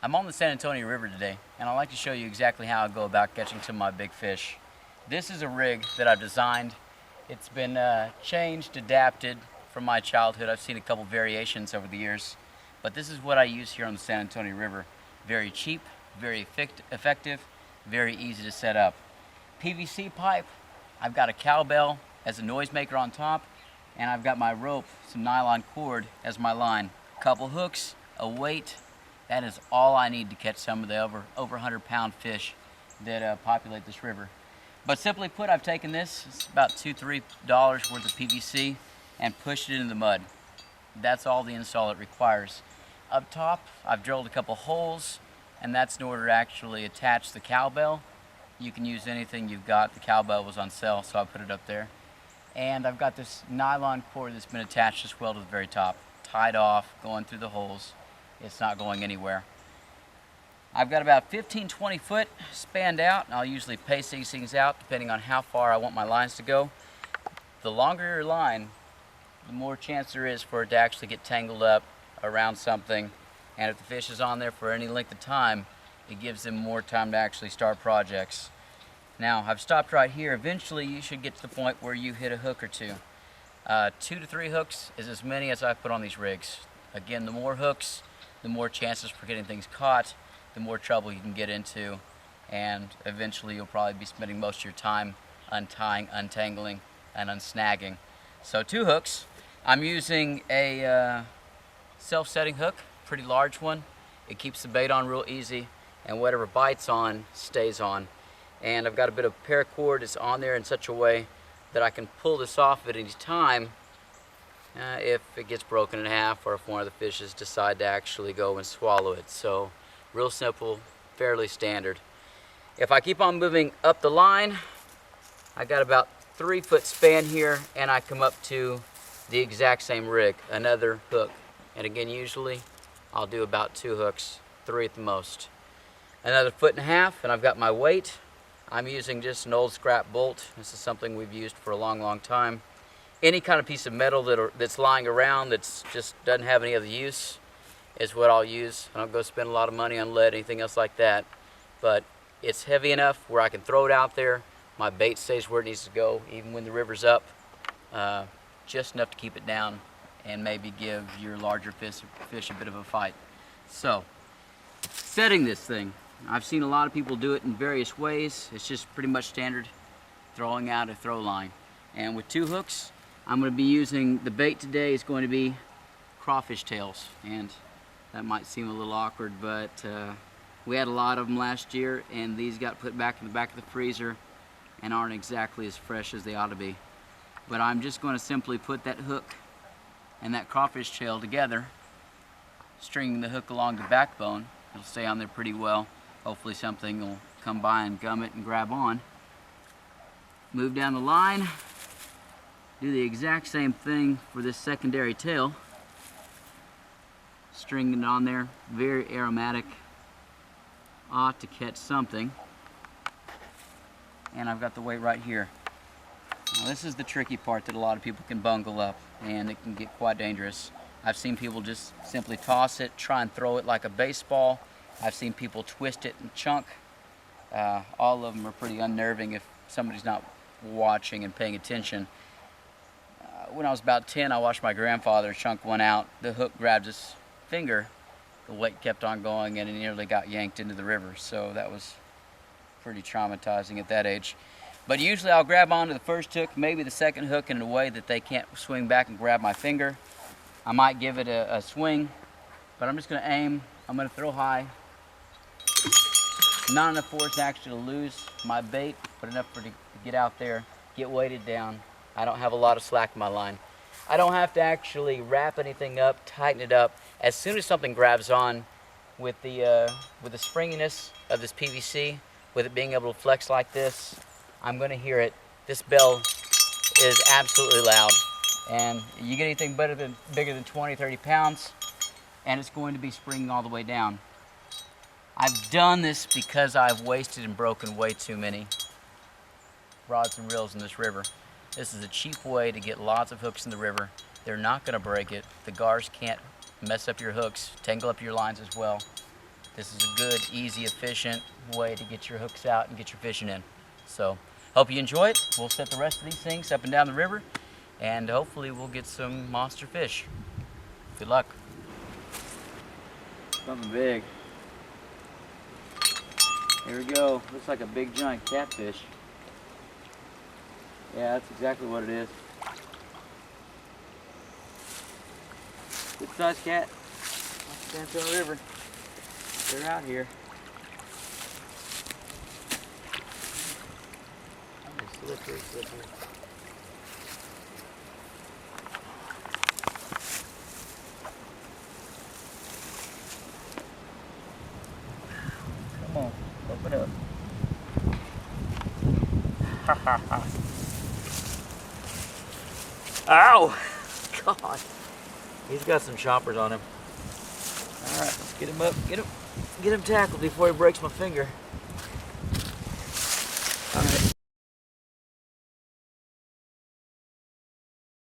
I'm on the San Antonio River today, and I'd like to show you exactly how I go about catching some of my big fish. This is a rig that I've designed. It's been changed, adapted from my childhood. I've seen a couple variations over the years, but this is what I use here on the San Antonio River. Very cheap, very effective, very easy to set up. PVC pipe, I've got a cowbell as a noisemaker on top, and I've got my rope, some nylon cord as my line. Couple hooks, a weight. That is all I need to catch some of the over 100-pound fish that populate this river. But simply put, I've taken this, it's about $2-3 worth of PVC, and pushed it into the mud. That's all the install it requires. Up top, I've drilled a couple holes, and that's in order to actually attach the cowbell. You can use anything you've got. The cowbell was on sale, so I put it up there. And I've got this nylon cord that's been attached as well to the very top, tied off, going through the holes. It's not going anywhere. I've got about 15-20 foot spanned out, and I'll usually pace these things out depending on how far I want my lines to go. The longer your line, the more chance there is for it to actually get tangled up around something, and if the fish is on there for any length of time, it gives them more time to actually start projects. Now, I've stopped right here. Eventually you should get to the point where you hit a hook or two. 2 to 3 hooks is as many as I put on these rigs. Again, the more hooks, the more chances for getting things caught, the more trouble you can get into, and eventually you'll probably be spending most of your time untying, untangling, and unsnagging. So 2 hooks. I'm using a self-setting hook, pretty large one. It keeps the bait on real easy, and whatever bites on stays on. And I've got a bit of paracord that's on there in such a way that I can pull this off at any time if it gets broken in half, or if one of the fishes decide to actually go and swallow it. So real simple, fairly standard. If I keep on moving up the line, I got about 3 foot span here, and I come up to the exact same rig, another hook. And again, usually I'll do about 2 hooks, 3 at the most. Another 1.5 feet, and I've got my weight. I'm using just an old scrap bolt. This is something we've used for a long time. Any kind of piece of metal that's lying around that's just doesn't have any other use is what I'll use. I don't go spend a lot of money on lead, anything else like that. But it's heavy enough where I can throw it out there. My bait stays where it needs to go, even when the river's up. Just enough to keep it down and maybe give your larger fish a bit of a fight. So, setting this thing. I've seen a lot of people do it in various ways. It's just pretty much standard throwing out a throw line. And with 2 hooks, I'm going to be using, the bait today is going to be crawfish tails. And that might seem a little awkward, but we had a lot of them last year, and these got put back in the back of the freezer and aren't exactly as fresh as they ought to be. But I'm just going to simply put that hook and that crawfish tail together, stringing the hook along the backbone. It'll stay on there pretty well. Hopefully something will come by and gum it and grab on. Move down the line, do the exact same thing for this secondary tail. String it on there, very aromatic, ought to catch something. And I've got the weight right here. Now this is the tricky part that a lot of people can bungle up, and it can get quite dangerous. I've seen people just simply toss it, try and throw it like a baseball. I've seen people twist it and chunk. All of them are pretty unnerving if somebody's not watching and paying attention. When I was about 10, I watched my grandfather chunk one out. The hook grabbed his finger. The weight kept on going, and it nearly got yanked into the river. So that was pretty traumatizing at that age. But usually I'll grab onto the first hook, maybe the second hook, in a way that they can't swing back and grab my finger. I might give it a swing, but I'm just going to aim. I'm going to throw high. Not enough force actually to lose my bait, but enough for it to get out there, get weighted down. I don't have a lot of slack in my line. I don't have to actually wrap anything up, tighten it up. As soon as something grabs on with the springiness of this PVC, with it being able to flex like this, I'm going to hear it. This bell is absolutely loud. And you get anything bigger than 20, 30 pounds, and it's going to be springing all the way down. I've done this because I've wasted and broken way too many rods and reels in this river. This is a cheap way to get lots of hooks in the river. They're not going to break it. The gars can't mess up your hooks, tangle up your lines as well. this is a good, easy, efficient way to get your hooks out and get your fishing in. So, hope you enjoy it. We'll set the rest of these things up and down the river, and hopefully we'll get some monster fish. Good luck. Something big. Here we go. Looks like a big giant catfish. Yeah, that's exactly what it is. Good sized cat. Off the Sandstone River. They're out here. Slippery, slippery. Come on, open up. Ow! God. He's got some choppers on him. Alright, let's get him up. Get him tackled before he breaks my finger. Alright.